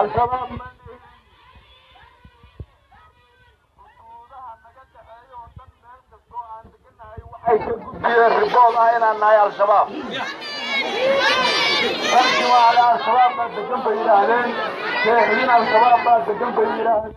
الشباب الرباط هنا النايا الشباب ركزوا على الشباب بعد جنب الهلال شايفين الشباب بعد جنب الهلال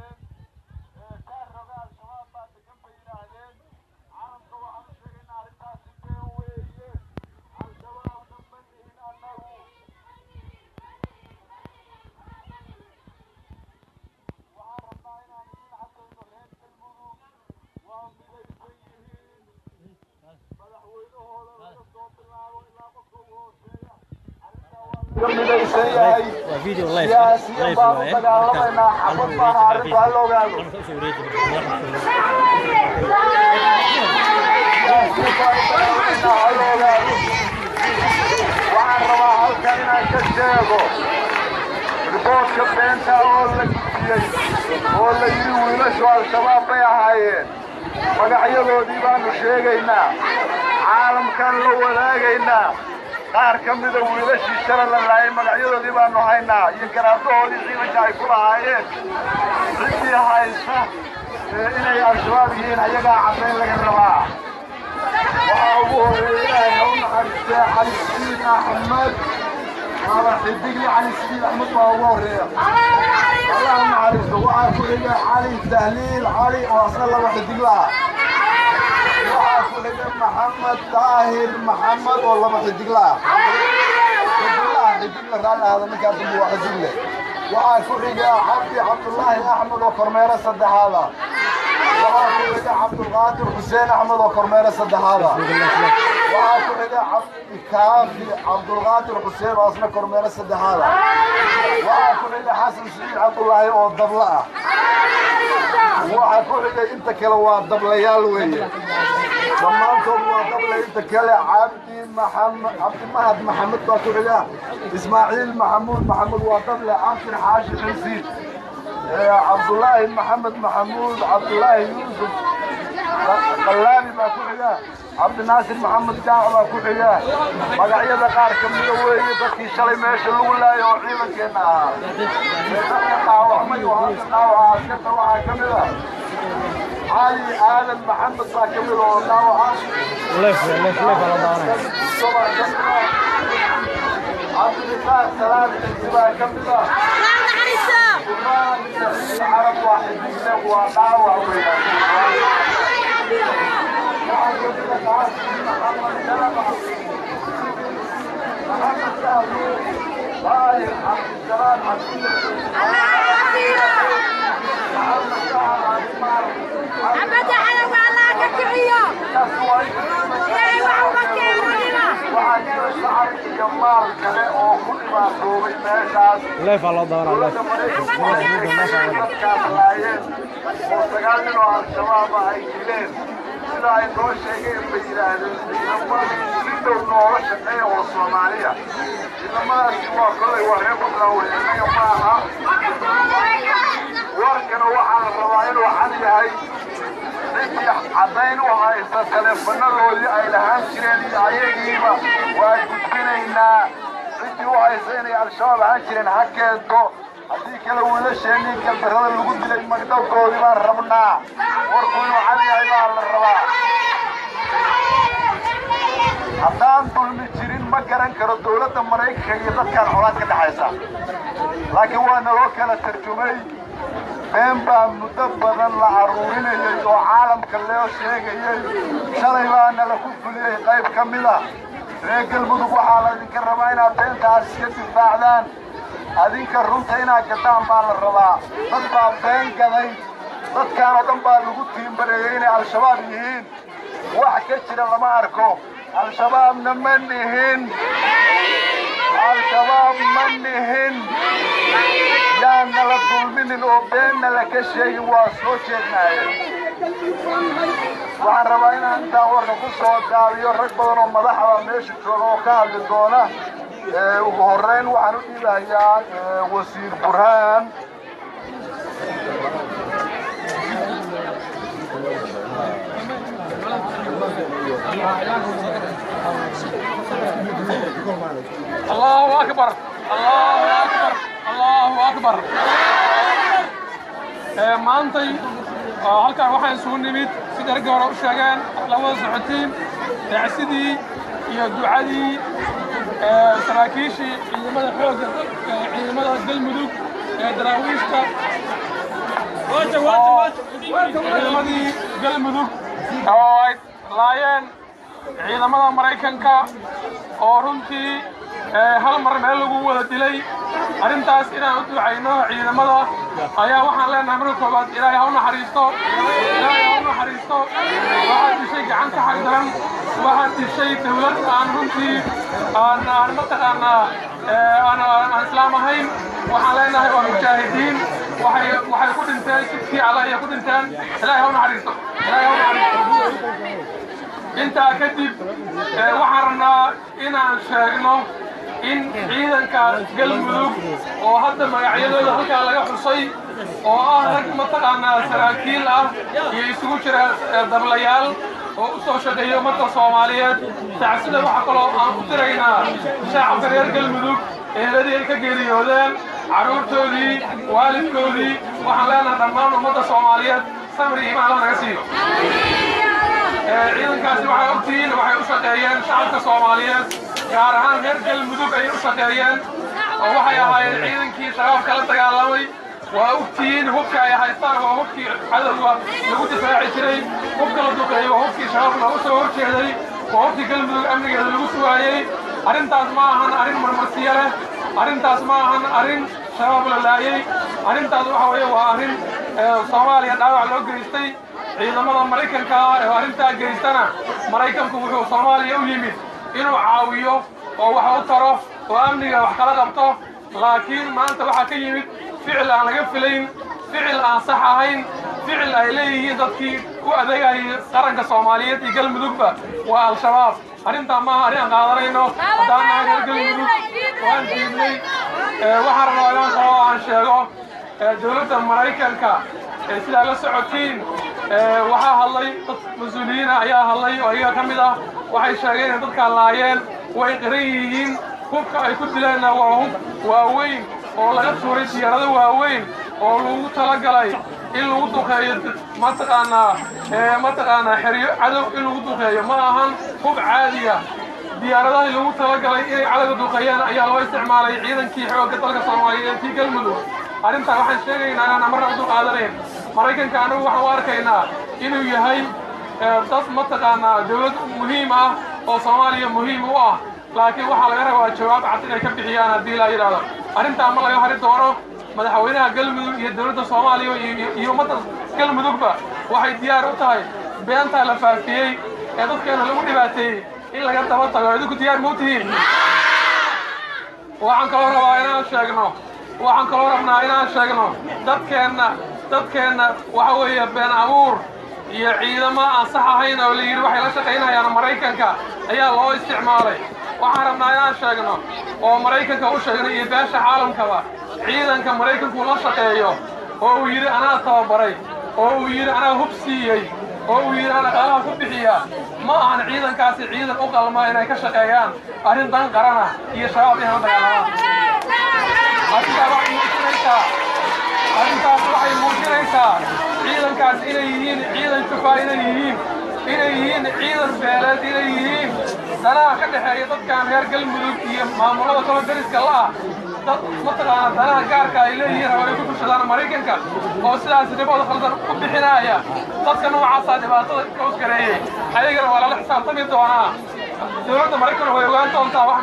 فيديو لايف waxaan rabaa halkan inaan ka sheego riboodka beenta oo la gudbiyey oo la yidhi wiilashu al-shabaab bay ahaayeen magacyadoodii baanu sheegaynaa caalamkan la wadaagaynaa qaar ka mida wiilashii shala la laayay magacyadoodii baanu haynaa iyo garaadahoodii ciidanka ay ku lahaayeen ciddii haysa inay al-shabaab yihiin ayagaa caddayn laga rabaa waxaa ugu horeeya ilaahay ha u naxariistee cali sidiid axmed waaba xidigii cali sidiid axmed baa ugu horeeya allah ha naxariisto waxaa ku xiga cali tahliil cali oo asna laba xidig laha waxaa ku xiga maxamed daahir maxamed oo laba xidig laha xidig la raalli ahada ninkaa dambe waa xidig leh waxaa ku xiga cabdi cabdullaahi axmed oo kormeero saddexaada waxaa ku xiga cabdulqaadir xuseen axmed oo kormeero saddexaada waxaa ku xiga cabdikaafi cabdulqaadir xuseen oo asna kormeero saddexaada waxaa ku xiga xasan siciid cabdullaahi oo dabla ah waxaa ku xiga inta kale waa dablayaal weeye dhammaantood waa dable inta kale cabdimahad maxamed baa ku xiga ismaaciil maxamuud maxamed waa dable cabdir xaashi xinsiid cabdullaahi maxamed maxamuud cabdullaahi yuusuf qallaabi baa ku xiga cabdinaasir maxamed jaac baa ku xiga magacyada qaar ka mida weeye dadkii shalay meesha lagu laayay oo ciidankeenna ahaa dadka dhaawacmay oo hadda dhaawaca askarta waxaa ka mida cali aadan maxamed baa ka mida oo dhaawaca cabdirasaaq salaam xisi baa ka mida العرب واحد يسلم وطاوع ليف على ظهره الشباب هاي جيلين sida ay noo sheegeen bay yidhaahdeen si dhow noola shaqeeya oo Soomaaliya ciidamadaasi waa kolay waa reer Puntland wey innaga maaha warkana waxaa la rabaa inuu cad yahay ciddii caddayn u haysta taleefanadoodii ay lahaan jireen iyo ayagiiba waa gudbinaynaa ciddii u haysta inay al-shabaab ahaan jireen ha keento haddii kale wiilasheenii galdarrada lagu dilay magdalkoodii baan rabnaa warku inuu cad yahay baa la rabaa haddaan dulmi jirin ma garan karo dowladda Maraykanka iyo dadkaan colaad ka dhaxaysa laakiin waa naloo kala tarjumay been baa muddo badan la aruurinayay oo caalamka loo sheegayay shalay baa nala ku fuliyey qayb ka mida reer galmudug waxaa la idinka rabaa inaad beentaas iska difaacdaan adinka runta inaad gataan baa la rabaa dad baa been gaday dadkaan oo dhan baa lagu tiimbareeyey inay al-shabaab yihiin wax ka jira lama arko al-shabaabna ma nihin al-shabaab ma nihin yaan nala dulminin oo beenna la ka sheegin waa soo jeednaaye waxaan rabaa inaan intaan warka ku soo daabiyo rag badan oo madaxda meesha jooga oo ka hadli doona ugu horreyn waxaan u dhiibayaa wasiir burhaan الله أكبر الله أكبر الله أكبر أكبر. maantay halkaan waxaan isugu nimid sida ragga hore u sheegeen labada socotiin dacsidii iyo ducadii saraakiishii ciidamada xoogga ciidamada galmudug ee daraawiishta ciidamadii galmudug oo ay laayeen ciidamada Mareykanka oo runtii hal mar meel lagu wada dilay arrintaas inaan u ducayno ciidamada ayaa waxaan leenahay marka koobaad ilaahay ha u naxariisto waxaad dishay gacan ka xagdaran waxaad dishay dawlad aan runtii aan mataqaanaa aan islaam ahayn waxaan leenahay waa mujaahidiin waxay ku dhinteen jidkii alla ayay ku dhinteen ilaahay ha u naxariisto intaa kadib waxaan rabnaa inaan sheegno in ciidanka galmudug oo hadda magacyadooda halkaa laga xusay oo ah rag mataqaanaa saraakiil ah iyo isugu jira dablayaal oo u soo shaqeeya ummadda Soomaaliyeed tacsida waxa kaloo aan u diraynaa shacabka reer galmudug eheladii ay ka geeriyoodeen carruurtoodii waalidkoodii waxaan leenahay dhammaan ummadda Soomaaliyeed sabir iyo iimaan naga siiyo ciidankaasi waxay ogtihiin waxay u shaqeeyeen shacabka Soomaaliyeed gaar ahaan reer galmudug ay u shaqeeyeen oo waxay ahaayeen ciidankii shabaabka la dagaalamay waa ogtihiin hubka ay haystaan waa hubkii cadowga lagu difaaci jiray hubka la duqeeyey waa hubkii shabaab lagu soo horjeeday waa hubkii galmudug amnigeeda lagu sugaayey arrintaas ma ahan arrin marmarsiyo leh arrintaas ma ahan arrin shabaab la laayey arrintaas waxa weeye waa arrin Soomaaliya dhaawac loo geystay ciidamada Mareykanka ee arrintaa geystana Mareykanku wuxuu Soomaaliya u yimid inuu caawiyo oo wax u taro oo amniga wax kala qabto laakiin maanta waxa ka yimid ficil aan laga filayn ficil aan sax ahayn ficil ay leeyihiin dadkii ku adeegayay qaranka Soomaaliyeed iyo galmudugba waa al-shabaab arrintaa ma aha arrin aan qaadanayno haddaan nahay reer galmudug waan diidnay waxaan rabaa inaan kaloo aan sheego dowladda Mareykanka sidaa la socotiin waxaa hadlay dad mas-uuliyiin ayaa hadlay oo iyaga ka mid ah waxay sheegeen in dadkaan laayeen way qiran yihiin hubka ay ku dileenna waa hub waaweyn oo laga tuuray diyaarado waaweyn oo lagu talagalay in lagu duqeeyo mataqaanaa xeryo cadow in lagu duqeeyo ma ahan hub caadiya diyaaradaha lagu talagalay inay cadowga duqeeyaan ayaa loo isticmaalay ciidankii xoogga dalka Soomaaliyeed ee galmudug arrintaa waxaan sheegaynaa inaan marna u dulqaadanayn Mareykanka anagu waxaan u arkaynaa inuu yahay dad mataqaanaa dawlad muhiim ah oo Soomaaliya muhiim u ah laakiin waxaa laga rabaa jawaab cad inay ka bixiyaan haddii la yidhaahdo arrintaa ma laga hari doono madaxweynaha galmudug iyo dawladda Soomaaliya iyo ummadda galmudugba waxay diyaar u tahay beentaa la faafiyey ee dadkeena lagu dhibaateeyey in laga daba tago idinku diyaar ma u tihiin waxaan kaloo rabnaa inaan sheegno dadkeenna waxa weeye been abuur iyo ciidamo aan sax ahayn oo la yidhi waxay la shaqaynayaan Mareykanka ayaa loo isticmaalay waxaan rabnaa inaan sheegno oo Mareykanka u sheegno iyo beesha caalamkaba ciidanka Mareykanku la shaqeeyo oo uu yidhi anaa tababaray oo uu yidhi anaa hub siiyey oo uu yidhi anaa dhaqaalaha ku bixiya ma ahan ciidankaasi ciidan u qalma inay ka shaqeeyaan arrin dan qarana iyo shabaab inay dagaalamaan arrintaas waxay muujinaysaa ciidankaas inay yihiin ciidan kufaa inay yihiin ciidan beeleed inay yihiin danaha ka dhexeeya dadkan reer galmudug iyo maamulada kala dariska la ah dad mataqaana danaha gaarka ay leeyihiin oo ay ku bulshadaan Mareykanka oo sidaas ribada khaldan u bixinaya dadka noocaasa dhibaatada ka usgareeyay ayagana waa lala xisaabtami doonaa dowladda Mareykanka way ogaan doontaa wax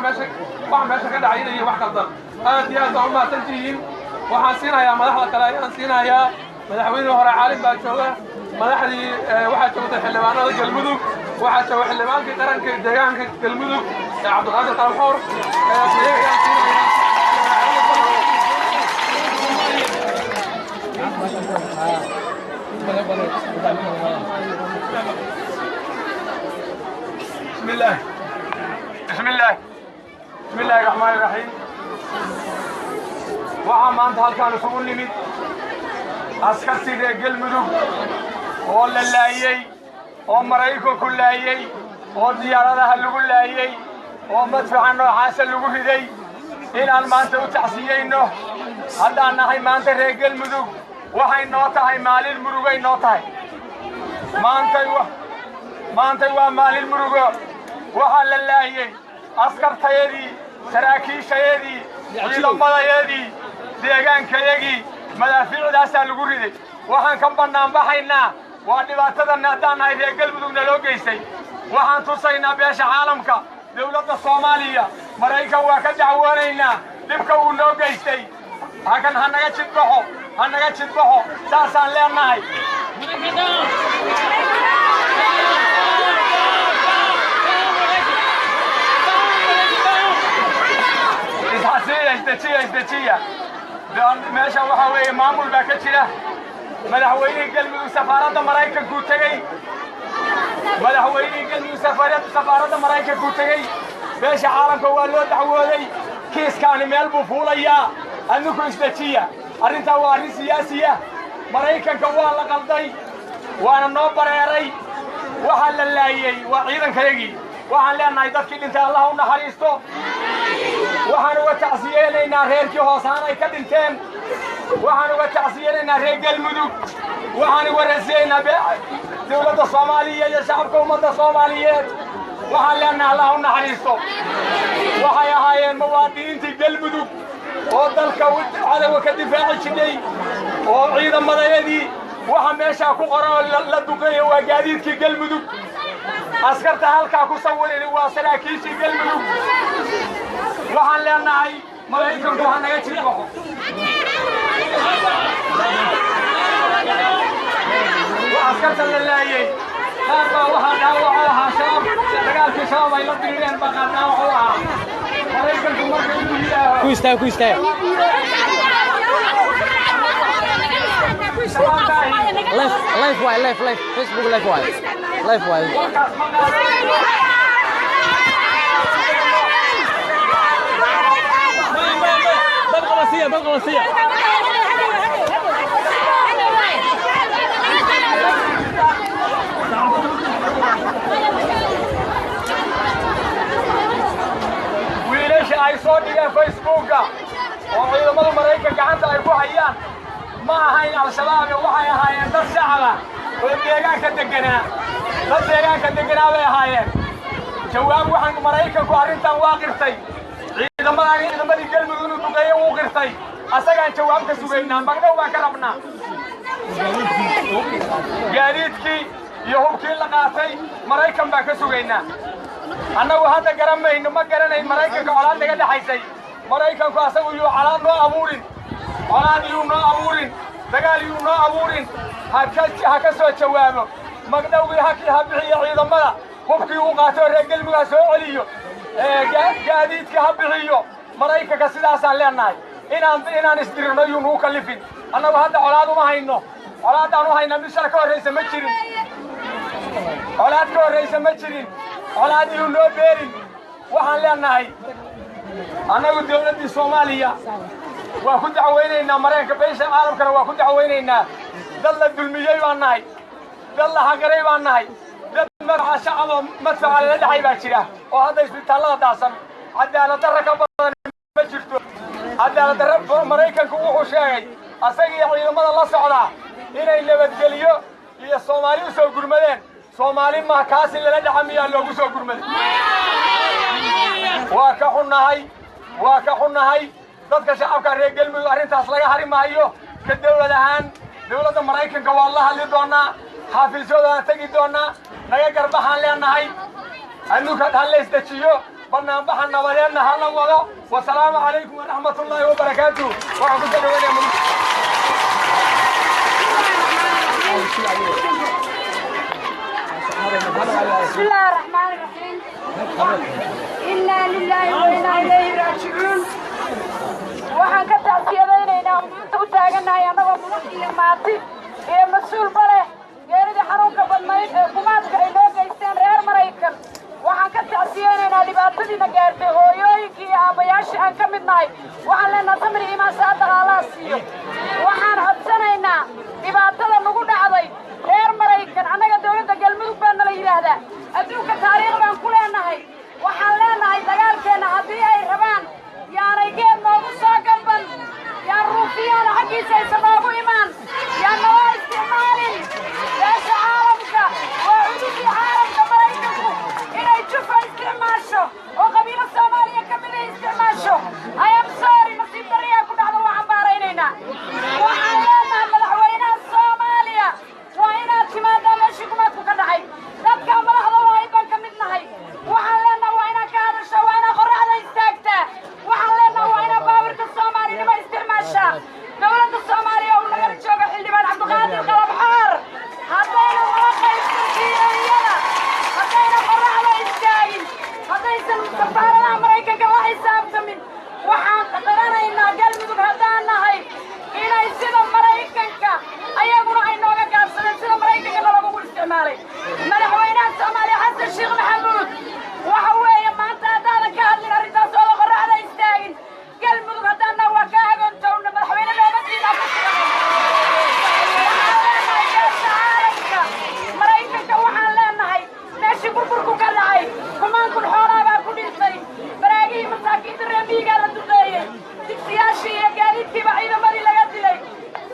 meesha ka dhacay iyo wax khaldan aad iyo aad u mahadsantihiin waxaan siinayaa madaxda kale ayaan siinayaa madaxweyne hore caalim baa jooga madaxdii waxaa joogta xildhibaanada galmudug waxaa jooga xildhibaankii qaranka deegaanka galmudug cabdiqaadir qalxoor بسم الله الرحمن الرحيم waxaa maanta halkaan isugu nimid askartiga galmudug oo la laayey oo Mareykanku laayey oo diyaaradaha lagu laayey oo madfaca noocaasa lagu riday inaan maanta u tacsiyeyno هذا أنا هاي ما أنت رجال مذوق وهاي نوتا هاي مال المروجي نوتا ما أنت مال المروجي وحال الله أسكر تيدي سراكي شيدي عيلم ملايدي ديجان كيجي مدافع داس الجوريدي وحن كم بنام بحينا وادي باتدنا دان هاي رجال مذوق نلوجيسي وحن تصينا بيش عالمك دولة الصومالية مريكا وكدعوانينا نبكوا ونلوجيسي هكذا هنجا تشبهه داسان لنا إستشيا ماشى وحوي معمول باكتشيا مدحويني قلبي سفارة مرايكا كوتجي مدحويني قلبي سفارة مرايكا كوتجي باش عالم كوالو دعوالي كيس كان ميل بفوليا أنكم إستشيا أرنتا وارن سياسية مرايكا كوال قلدي وأنا نوبريري وحل الله وعيدا كيجي وحن لنا يدك اللي انت الله ونحريستو وحن وتعزيينا ريركي هوسانا كدنتين وحن وتعزيينا رجال مدوك وحن ورزينا دولة الصومالية يا شعب قومة الصوماليات وحن لنا الله ونحريستو وحيا هاي المواطنين تقل مدوك ودلك عدو كدفاع الشدي وعيدا مضايدي وحن ماشا كقرا لدقية وقاديد كي قل مدوك أسكرت هالكا كسوّل واسلا كيشي قلبي وحن لنا هاي ملايكم وحن نجتري بحو وأسكرت لله هذا وحن داوعوها شام دقال في شام أي لبنان بقى داوعوها ملايكم مرة كويستاي live Facebook live بالغلاسية ويليش اي صوتي فيسبوك وعيدمada Mareykanka gacanta ay ku hayaan ma ahayn al-shabaab waxay ahaayeen dad shacab oo deegaanka deganaa bay ahaayeen jawaab waxaan Mareykanku arrintan waa qirtay ciidamadii galmudug inuu duqeeyo uu qirtay asagaan jawaab ka sugaynaa magdhow baan ka rabnaa gaadiidkii iyo hubkii la qaatay Mareykan baan ka sugaynaa annagu hadda garamayno ma garanay Mareykanka colaad naga dhaxaysay Mareykanku asagu iyo calaad noo abuurin colaad iyo noo abuurin dagaal iyo noo abuurin ha ka soo jawaabo magdhowgii ha bixiyo ciidamada hubkii uu qaato reer galmudug soo celiyo gaadiidka ha bixiyo Mareykanka sidaasaan leenahay inaan isdirno iyo nuu kalifin annagu hadda colaad uma hayno colaadaan u hayna mid shar ka horreysa ma jirin colaad iyo noo beerin waxaan leenahay annagu dawladda Soomaaliya waa ku dacweynaynaa Mareykanka beesha caalamkana waa ku dacweynaynaa dad la dulmiyay baan nahay dad la hagaray baan nahay dad magaca shacab madfaca la dhacay baa jira oo hadda isbitaalada daasan cadaalad darro ka badan ma jirto cadaalad darro Mareykanku wuxuu sheegay asagii ciidamada la socda inay nabadgeliyo iyo Soomaali u soo gurmadeen Soomaali ma kaasi la dhacamiyaa loogu soo gurmaday waa ka xunnahay dadka shacabka reer galmudug arrintaas laga harimayo ka dawlad ahaan dawladda Mareykanka waa la hadli doonaa xafiisyada tagi doonaa naga garbaxaan leenahay annuka hal la isdajiyo barnaamijka nabadeedna hal la wado wassalaamu calaykum waraxmatullaahi wabarakaatuh waxaan ku dhawaanayaa بسم الله الرحمن الرحيم إنا لله وإنا إليه راجعون waxaan ka tacsiyadaynaynaa maanta u taaganahay anagoo mudan iyo maati iyo mas-uul bale geeridii xanuunka badnayd ee kumaadka ay noo geysteen reer Mareykan waxaan ka tacsiyaynaynaa dhibaatadiina gaartay hooyooyinkii iyo aabbayaashii aan ka mid nahay waxaan leenahay samir iimaan saada Allah siiyo waxaan codsanaynaa dhibaatada nagu dhacday reer Mareykan annaga dawladda galmudug baa nala yiraahdaa adduunka taariikh baan ku leenahay waxaan leenahay dagaalkeena haddii ay rabaan yaanay geed noogu soo gamban yaan كيسة سبابو إيمان يا نوار استعمالي ليش عالمك وعدوك عالمك مرايككو إنا يشوفوا استعماشو وقبيلة الصومالية كملة استعماشو I am sorry نصيب دريا كنا على وعمبارينينا وعلينا ملحوينا الصومالية وإنا تمادا ماشيكماتكو كدحي dadka madaxda waa ay baan ka mid nahay waxaan leenahay waa inaan ka hadasho waa inaan qorraxda istaagtaa waxaan leenahay waa inaan baawirka soomaalinima isticmaashaa dowladda soomaaliya uu nagala joogo xildhibaan cabdiqaadir qalab xaar haddayna nala qaybsan kiiriyada haddayna qorraxda istaagin haddaysan safaaradaha maraykanka la xisaabtamin waxaan qaranaynaa galmudug haddaan nahay inay sida maraykanka ayaguna ay nooga gaabsadeen sida maraykanka nalagugu isticmaalay madaxweynaha soomaaliya xasan sheekh maxamuud waxa weeye maanta haddaadan ka hadlin arrintaas ooda qorraxda istaagin galmudug haddaana waa ka agoontowna madaxweyne loomadiina ku caalamka maraykanka waxaan leenahay meeshii burburku ka dhacay kumaankun xoolaabaa ku dhintay baraagihii masaakiinta reemiyigaa la duqeeyey digsiyaashii iyo gaadiidkiiba ciidamadii laga dilay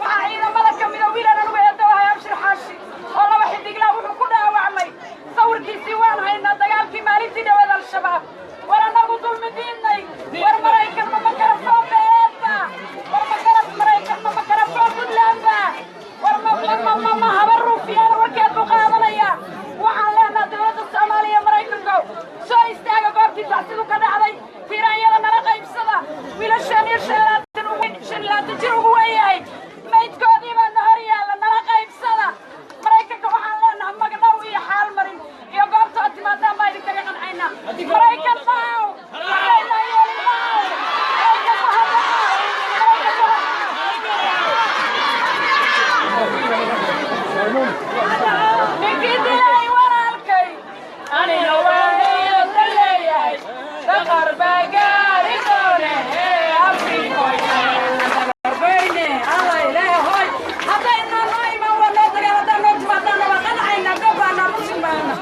waxaa ciidamada ka mida wiilan anugu eedawahay abshir xaashi oo laba xidiglaa wuxuu ku dhaawacmay sawirkiisii waan haynaa dagaalkii maalintii dhaweed al-shabaab war annagu dulmi diidnay war maraykan ma makarafoon beereedba war maraykan ma makarafoon puntlandba war ma habar ruufiyaana warkeed buu qaadanaya waxaan leenaha dowladda soomaaliya maraykanko soo istaaga goobtii tacsidu ka dhacday tiiraanyada nala qaybsada wiilashaan iyo shan jir ugu weeyahay maydkoodii baa na hor yaalla nala qaybsada maraykanka waxaan leenahay magdhow iyo xaal marin iyo goobtoo timaadaan baa idinkaga qancayna maraykan maaw waxayna yeeli maaw maraykan mahadnaqaaw ninkii dilay walaalkay anina waaniyo ka leeyahay daqar baa gaari doone afrikoyne alla ilaahoy haddayna noo iman waa noo dagaal haddaan noo timaadaana waa qancayna gobaana muslimaana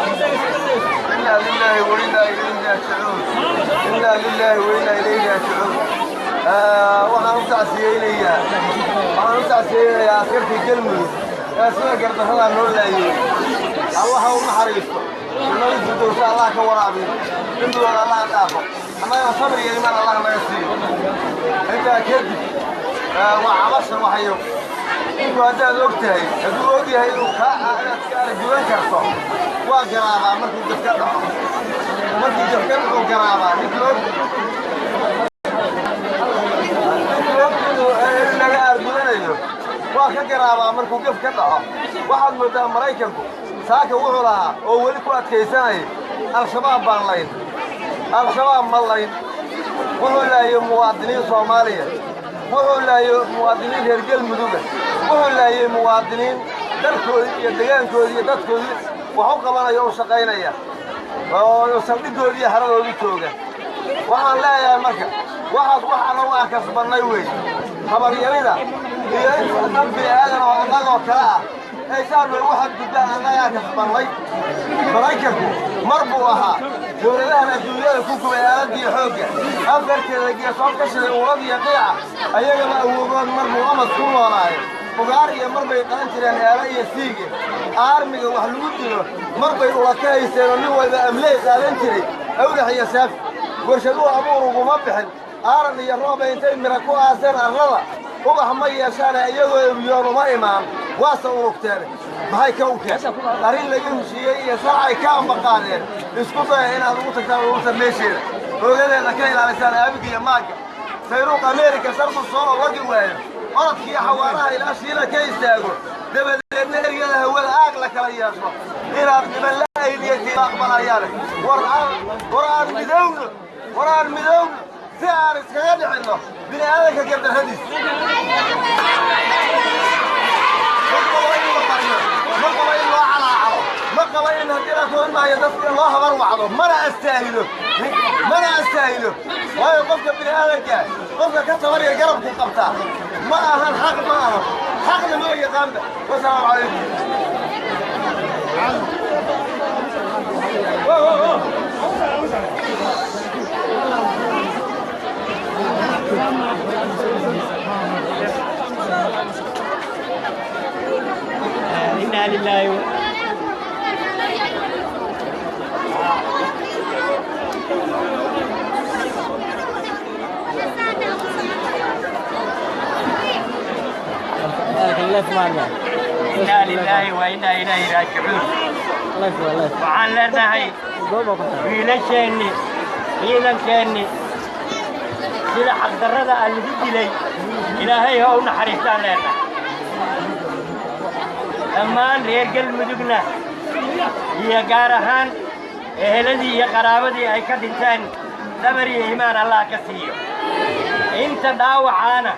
إنا لله وإنا إليه راجعون إنا لله وإنا إليه راجعون waxaan u tacsiyeynayaa askartii galmudug ee sida gardarradaa noo laayey allaha u naxariisto innadiisu dowsa allah ka waraabiyo dembigooda allah dhaafo annagana sabir iyo imaan allah naga siiyo intaa kadib waa cabasha waxayo ninku haddaad og tahay hadduu og yahay inuu inaad ka arajugan karto waa garaabaa markuu jafka dhaco markii jafka dhaco garaabaa ninka og laga argudanayo waa ka garaabaa markuu gaf ka dhaco waxaad moodaa maraykanku saaka wuxuu lahaa oo weli ku adkaysanaya al-shabaab baan layn al-shabaab ma layn wuxuu laayay muwaadiniin soomaaliya wuxuu laayay muwaadiniin reer galmuduga wuxuu laayay muwaadiniin dalkoodii iyo degaankoodii iyo dadkoodii wax u qabanaya u shaqaynaya oo saldhiggoodii iyo haradoodii jooga waxaan leeyahay marka waxaad wax anagu aan kasbannay wey habaryarida iyo inta dhan bini'aadan oo annagoo kale ah ay saa noogu xadgudbaan annagaa kasbannay maraykanku mar buu ahaa dowladahan adduunyada ku gubay aaladii xoogga afarkeeda geesood ka shiday uurad iyo qiica ayagaba awoogood mar buu amad ku noolaaye bugaar iyo mar bay qalan jireen eela iyo siige aarmiga wax lagu dilo mar bay ula ka haysteen oo nin walba amley qaadan jiray awlax iyo saafi warshaduhu abuur uguma bixin aaran iyo roobay intay mira ku aaseen arlada ubax ma yeeshaane iyagoo ebiyoon uma imaan waase urugteene maxay ka ukeen arrin laga heshiiyey iyo sarcay ka ambaqaadeen isku daya inaad ugu tagtaan ururta meesheeda oogadeeda ka ilaalisaan aabiga iyo maagga sayruuq ameerika sardu soo wagi waayo orodkiiyo xawaaraha ilaa shiila ka istaago dabadeedna ergada hawada aag la kala yeesho inaad dhiban la aydiyatiin aqbalayaane war aan midowno si aan iskaga dhicinno bini'aadanka gardarradiis ma qaba in loo calaacalo ma qaba in haddii la koon maayo dadka loo habar wacdo mana astaahilo waayo qofka bini'aadanka qofka ka tabariya garabku qabtaa ma ahan xaq ma ahan حقنا ما يقامنا. والسلام عليكم. إنا لله إنا لله وإنا إليه راجعون. وعن لنا هي wiilasheenni ciidankeenni sida xaqdarrada aan lagu dilay ilaahay ha u naxariistaan leenahay dhammaan reer galmudugna iyo gaar ahaan eheladii iyo qaraabadii ay ka dhinteen dabar iyo iimaan allah ka siiyo inta dhaawacaana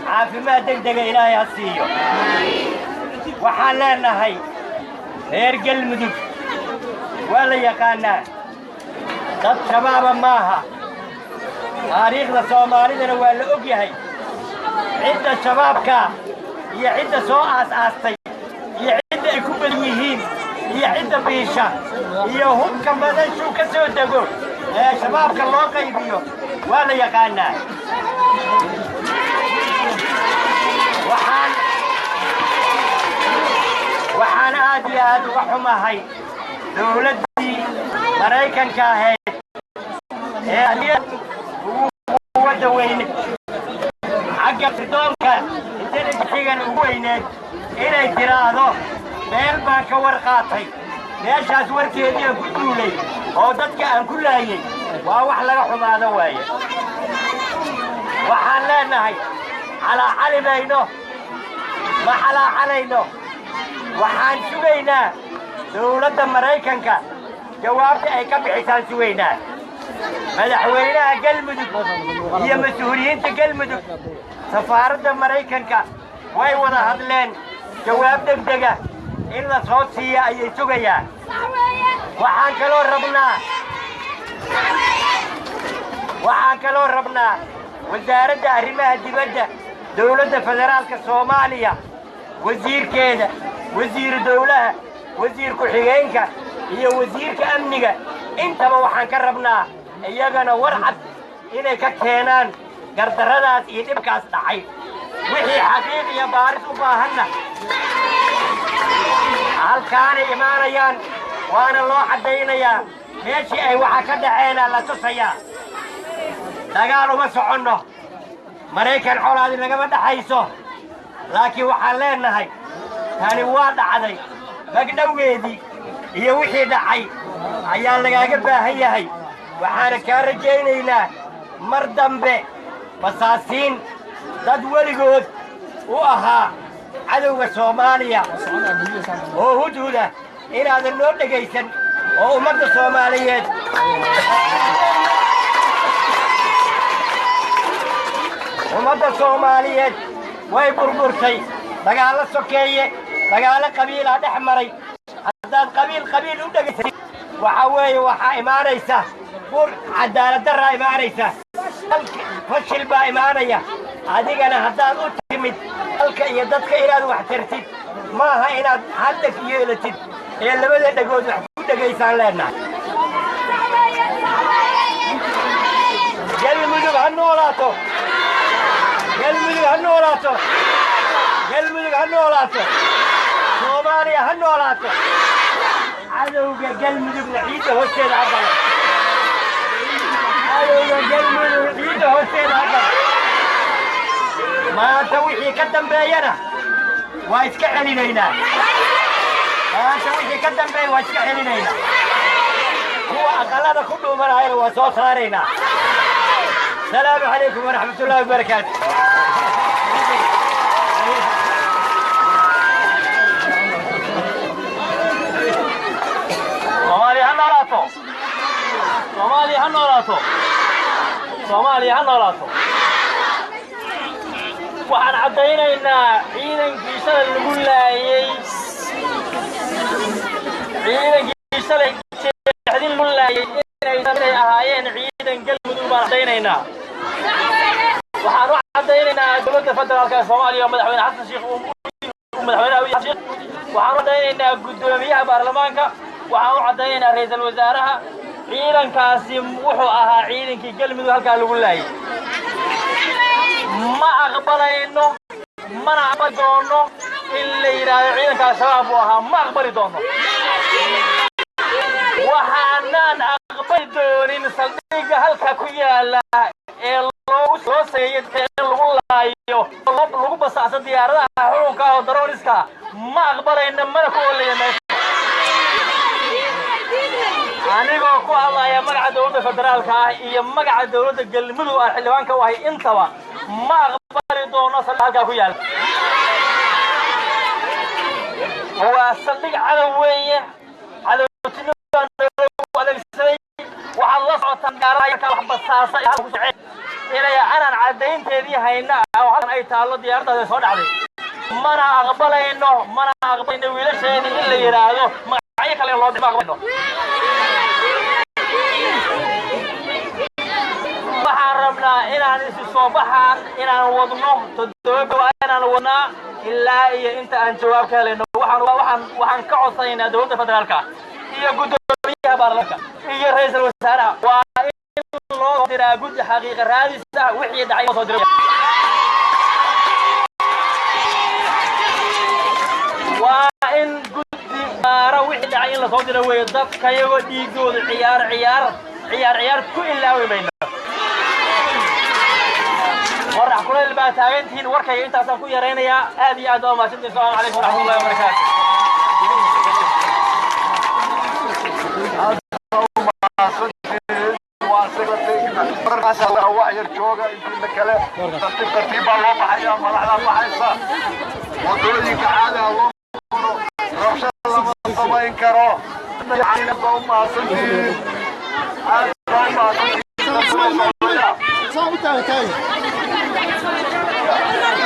caafimaad degdega ilaahay ha siiyo waxaan leenahay reer galmudug waa la yaqaanaa dad shabaaba maaha taariikhda soomaalidana waa la og yahay cidda shabaabka iyo cidda soo aas-aastay iyo cidda ay ku badan yihiin iyo cidda biisha iyo hubka madashuu ka soo dego ee shabaabka loo qaybiyo waa la yaqaanaa waxaan aad iyo aad uga xumahay dowladdii maraykanka ahayd ee ugu quwadda weyne xagga sirdoonka intelligensigan ugu weyneed inay tiraahdo meel baan ka war qaatay meeshaas warkeediian ku duulay oo dadka aan ku laayay waa wax laga xumaado waaye waxaan leenahay calaacali mayno ma calaacalayno waxaan sugaynaa dowladda maraykanka jawaabta ay ka bixisaan sugaynaa madaxweynaha galmudug iyo mas-uuliyiinta galmudug safaaradda maraykanka way wada hadleen jawaab degdega in la soo siiya ayay sugayaan waxaan kaloo rabnaa wasaaradda arrimaha dibadda dowladda federaalka soomaaliya wasiirkeeda wasiiru dowlaha wasiir ku-xigeenka iyo wasiirka amniga intaba waxaan ka rabnaa iyagana war cad inay ka keenaan gardarradaas iyo dhibkaas dhacay wixii xaqiiq iyo baaris u baahanna halkaanay imaanayaan waana loo caddaynayaa meeshii ay waxa ka dhaceena la tusayaa dagaal uma soconno maraykan colaadi nagama dhaxayso laakiin waxaan leenahay tani waa dhacday magdhowgeedii iyo wixii dhacay ayaa lagaaga baahan yahay waxaana kaa rajaynaynaa mar dambe basaasiin dad weligood u ahaa cadowga soomaaliya oo hudhuda inaadan noo dhegaysan oo ummadda soomaaliyeed way burburtay dagaallo sokeeye dagaallo qabiilaa dhex maray haddaad qabiil u dhegaysatid waxa weeye waxaa imaanaysa bur cadaalad darraa imaanaysa fashil baa imaanaya adigana haddaad u timid dalka iyo dadka inaad wax tartid maaha inaad haddaf yeelatid ee labada dhegood wax ku dhegaysaan leenahay galmudug ha noolaato galmudug ha noolaato galmudug ha noolaato soomaaliya ha noolaato cadowga galmudugna ciidda hoosteeda ha galo cadowga galmudug ciidda hoosteeda ha galo maanta wixii ka dambeeyana waa iska celinaynaa kuwa aqalada ku dhuumanayana waa soo saaraynaa السلام عليكم ورحمة الله وبركاته. Soomaaliya ha noolaato. Waxaan cadaynaynaa ciidankii shalay lagu laayay inay ahaayeen ciidan galmudug baan cadaynaynaa. waxaan u cadaynaynaa dowladda federaalka Soomaaliya madaxweyne xasan sheekh madaxweynaha waxaan u cadaynaynaa guddoomiyaha baarlamaanka waxaan u cadaynaynaa ra'iisul wasaaraha ciidankaasi wuxuu ahaa ciidankii galmudug halkaa lagu laayay ma aqbalayno mana aqbali doono in la yidhaahdo ciidankaas shabaab buu ahaa ma aqbali doono waxaanaan aqbali doonin saldhigga halkaa ku yaala ee loo sameeyey in lagu laayo lagu basaacso diyaaradaha xukunka oo darooniska ma aqbalayno mana ku olayna anigoo ku hadlaya magaca dowladda federaalka ah iyo magaca dowladda galmudug aan xildhibaanka u ahay intaba ma aqbali doono saldhig halkaa ku yaala waa saldhig cadow weeye cadowtinimada adeegsaday waxaad la socotaan gaaraha wax basaasa inay aanan caddaynteedii hayna oo halkan ay taallo diyaaradaas soo dhacday mana aqbalayno wiilasheena in la yidhaahdo magacyo kale loo aqbalayno waxaan rabnaa inaan isu soo baxaan inaan wadno toddoba inaan wadnaa ilaa iyo inta aan jawaab ka helayno waxaan ka codsanaynaa dowladda federaalka iyo guddoomiyaha baarlamaanka iyo ra'iisul wasaaraha waa in loo diraa guddi xaqiiqa raadis ah wixii dhacay soo diray waa in guddi baara wixii dhacay in la soo diro weeye dadka iyagoo dhiigooda ciyaar ku ilaawi mayno ورح كل اللي بقى تاجنتين وركا أنت أصلا كل يرينا يا هذه أدوات ما شدني السلام عليكم ورحمة الله وبركاته. Thank you.